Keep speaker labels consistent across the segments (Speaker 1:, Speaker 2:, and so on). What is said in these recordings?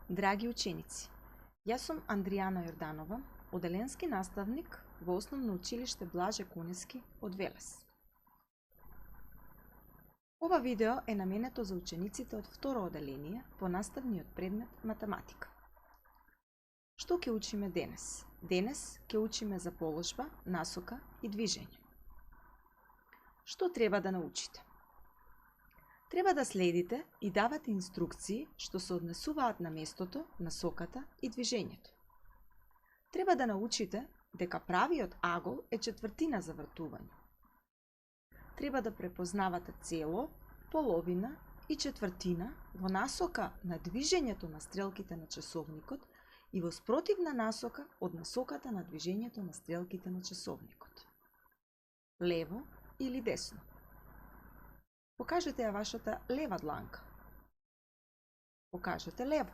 Speaker 1: Драги ученици, јас сум Андријана Јорданова, оделенски наставник во Основно училиште Блаже Конески од Велес. Ова видео е наменето за учениците од второ оделение по наставниот предмет математика. Што ќе учиме денес? Денес ќе учиме за положба, насока и движење. Што треба да научите? Треба да следите и давате инструкции што се однесуваат на местото, насоката и движењето. Треба да научите дека правиот агол е четвртина за вртување. Треба да препознавате цело, половина и четвртина во насока на движењето на стрелките на часовникот и во спротивна насока од насоката на движењето на стрелките на часовникот. Лево или десно? Покажете ја вашата лева дланка. Покажете лево.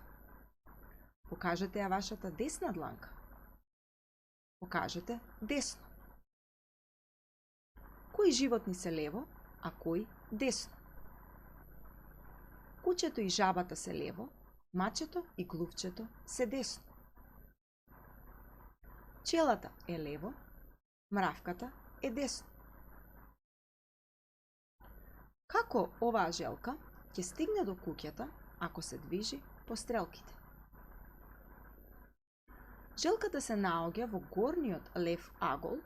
Speaker 1: Покажете ја вашата десна дланка. Покажете десно. Кои животни се лево, а кои десно? Кучето и жабата се лево, мачето и глувчето се десно. Пчелата е лево, мравката е десно. Како оваа желка ќе стигне до куќата ако се движи по стрелките? Желката се наоѓа во горниот лев агол,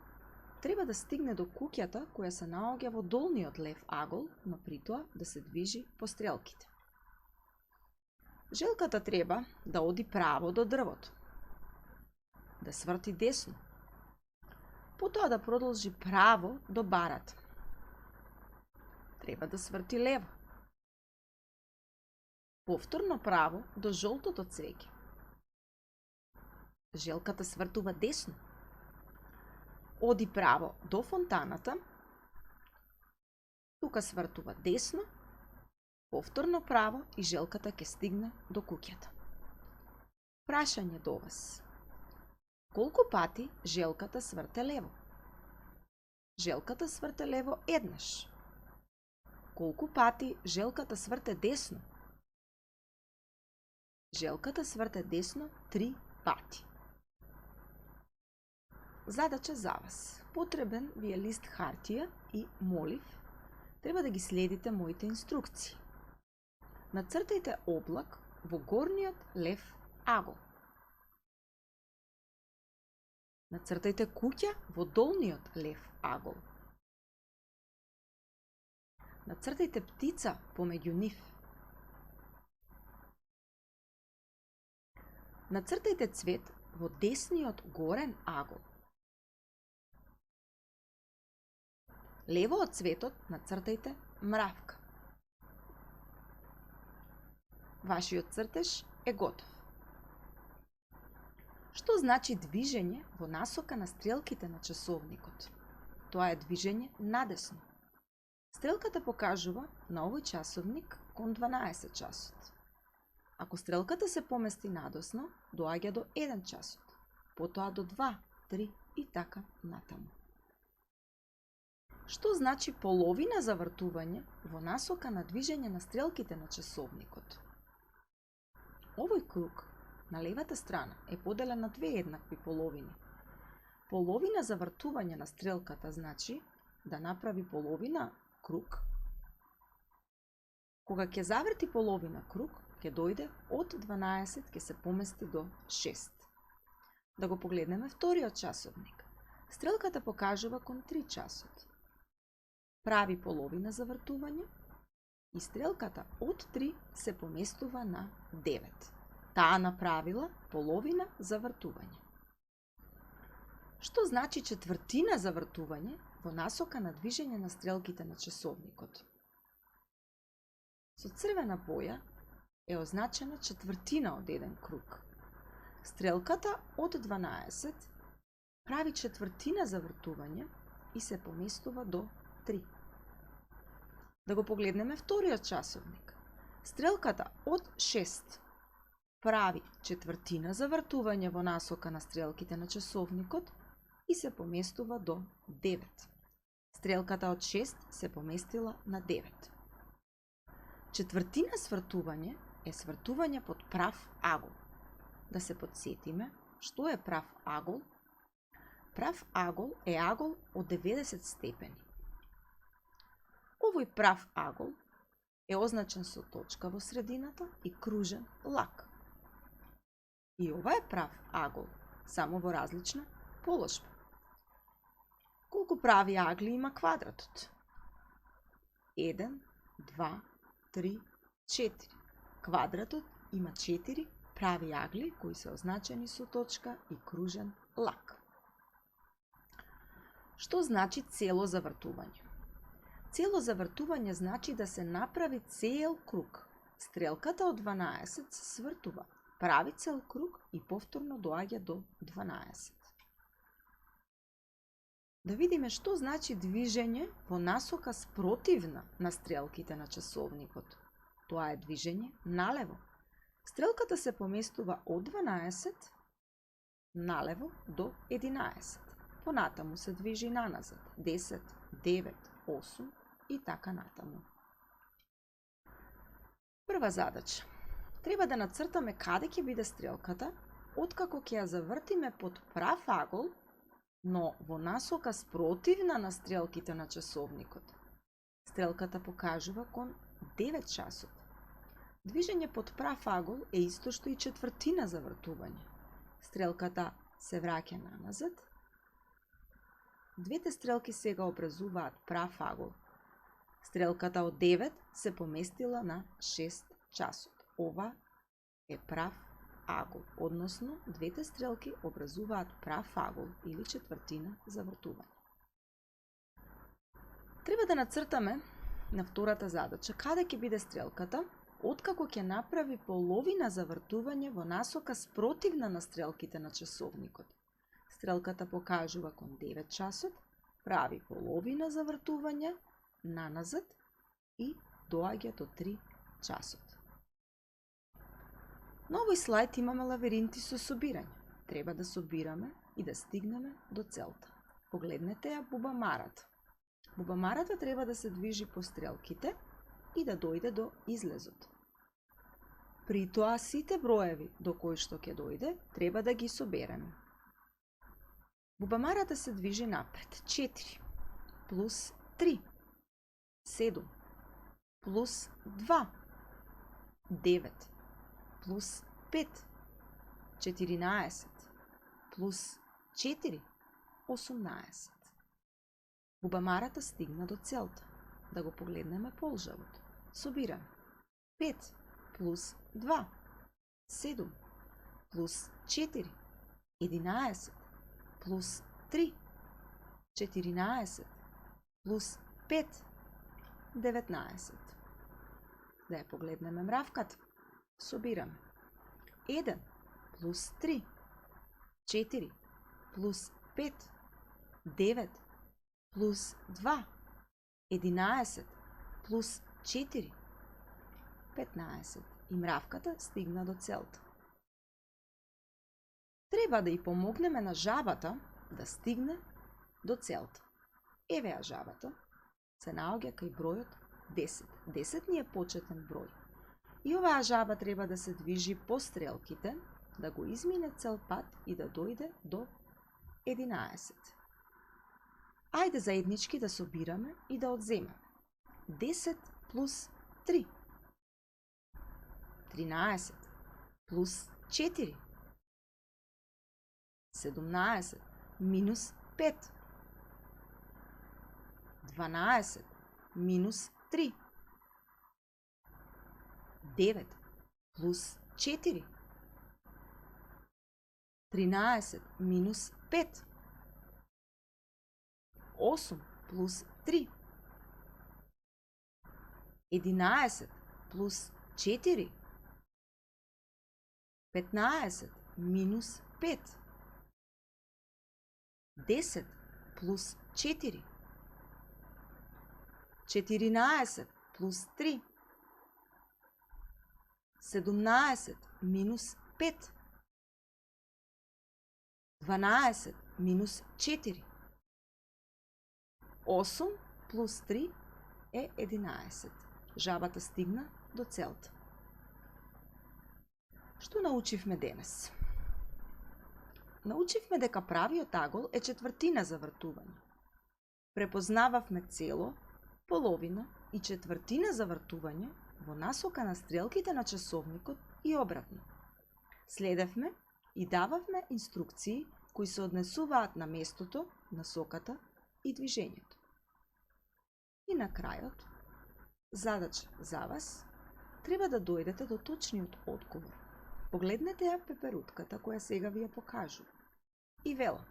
Speaker 1: треба да стигне до куќата која се наоѓа во долниот лев агол, но при тоа да се движи по стрелките. Желката треба да оди право до дрвото, да сврти десно, потоа да продолжи право до барата. Треба да сврти лево. Повторно право до жолтото цвеќе. Желката свртува десно. Оди право до фонтаната. Тука свртува десно. Повторно право и желката ќе стигне до куќата. Прашање до вас. Колку пати желката сврте лево? Желката сврте лево еднаш. Колку пати желката сврте десно? Желката сврте десно 3 пати. Задача за вас. Потребен ви е лист хартија и молив, треба да ги следите моите инструкции. Нацртајте облак во горниот лев агол. Нацртајте куќа во долниот лев агол. Нацртајте птица помеѓу нив. Нацртајте цвет во десниот горен агол. Лево од цветот нацртајте мравка. Вашиот цртеж е готов. Што значи движење во насока на стрелките на часовникот? Тоа е движење надесно. Стрелката покажува на овој часовник кон 12 часот. Ако стрелката се помести надесно, доаѓа до 1 часот, потоа до 2, 3 и така натаму. Што значи половина за вртување во насока на движење на стрелките на часовникот? Овој круг на левата страна е поделен на две еднакви половини. Половина за вртување на стрелката значи да направи половина круг. Кога ќе заврти половина круг, ќе дојде од 12, ќе се помести до 6. Да го погледнеме вториот часовник. Стрелката покажува кон 3 часот. Прави половина за вртување и стрелката од 3 се поместува на 9. Таа направила половина за вртување. Што значи четвртина за вртување во насока на движење на стрелките на часовникот? Со црвена боја е означена четвртина од еден круг. Стрелката од 12 прави четвртина за вртување и се поместува до 3. Да го погледнеме вториот часовник. Стрелката од 6 прави четвртина за вртување во насока на стрелките на часовникот и се поместува до 9. Стрелката од 6 се поместила на 9. Четвртина свртување е свртување под прав агол. Да се подсетиме, што е прав агол? Прав агол е агол од 90 степени. Овој прав агол е означен со точка во средината и кружен лак. И ова е прав агол, само во различна положба. Колку прави агли има квадратот? 1, 2, 3, 4. Квадратот има 4 прави агли кои се означени со точка и кружен лак. Што значи цело завртување? Цело завртување значи да се направи цел круг. Стрелката од 12 се свртува, прави цел круг и повторно доаѓа до 12. Да видиме што значи движење во насока спротивна на стрелките на часовникот. Тоа е движење налево. Стрелката се поместува од 12 налево до 11. Понатаму се движи наназад. 10, 9, 8 и така натаму. Прва задача. Треба да нацртаме каде ќе биде стрелката, откако ќе ја завртиме под прав агол, но во насока спротивна на стрелките на часовникот. Стрелката покажува кон 9 часот. Движење под прав агол е исто што и четвртина завртување. Стрелката се враќа наназад. Двете стрелки сега образуваат прав агол. Стрелката од 9 се поместила на 6 часот. Ова е прав агол, односно двете стрелки образуваат прав агол или четвртина завртување. Треба да нацртаме на втората задача каде ќе биде стрелката, откако ќе направи половина завртување во насока спротивна на стрелките на часовникот. Стрелката покажува кон 9 часот, прави половина завртување наназад и доаѓа до 3 часот. На овој слайд имаме лавиринти со собирање. Треба да собираме и да стигнеме до целта. Погледнете ја бубамарата. Бубамарата треба да се движи по стрелките и да дојде до излезот. При тоа сите броеви до кои што ќе дојде, треба да ги собереме. Бубамарата се движи напред. 4 плюс 3, 7 плюс 2, 9 плюс 5, 14 плюс 4, 18. Бубамарата стигна до целта. Да го погледнеме полжавот. Собираме. 5 плюс 2, 7 плюс 4, 11 плюс 3, 14 плюс 5, 19. Да ја погледнеме мравката. Собираме. 1 плюс 3, 4 плюс 5, 9 плюс 2, 11 плюс 4, 15. И мравката стигна до целта. Треба да ја помогнеме на жабата да стигне до целта. Еве ја жабата се наоѓа кај бројот 10. 10 ни е почетен број. И оваа жаба треба да се движи по стрелките, да го измине цел пат и да дојде до 11. Ајде заеднички да собираме и да одземаме. 10 плюс 3, 13 плюс 4, 17 минус 5, 12 минус 3, 9 плюс 4, 13 минус 5, 8 плюс 3, 11 плюс 4, 15 минус 5, 10 плюс 4, 14 плюс 3, 17 минус 5, 12 минус 4, 8 плюс 3 е 11. Жабата стигна до целта. Што научивме денес? Научивме дека правиот агол е четвртина завртување. Препознававме цело, половина и четвртина завртување во насока на стрелките на часовникот и обратно. Следевме и дававме инструкции кои се однесуваат на местото, насоката и движењето. И на крајот, задача за вас, треба да дојдете до точниот одговор. Погледнете ја пеперутката која сега ви ја покажува. И велам,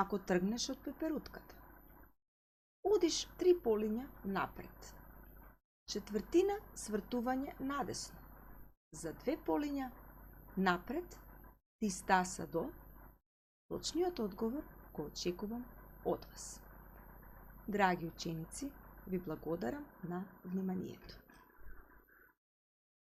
Speaker 1: ако тргнеш од пеперутката, одиш 3 полиња напред, четвртина свртување надесно, за 2 полиња напред ти стаса до точниот одговор кој очекувам од вас. Драги ученици, ви благодарам на вниманието.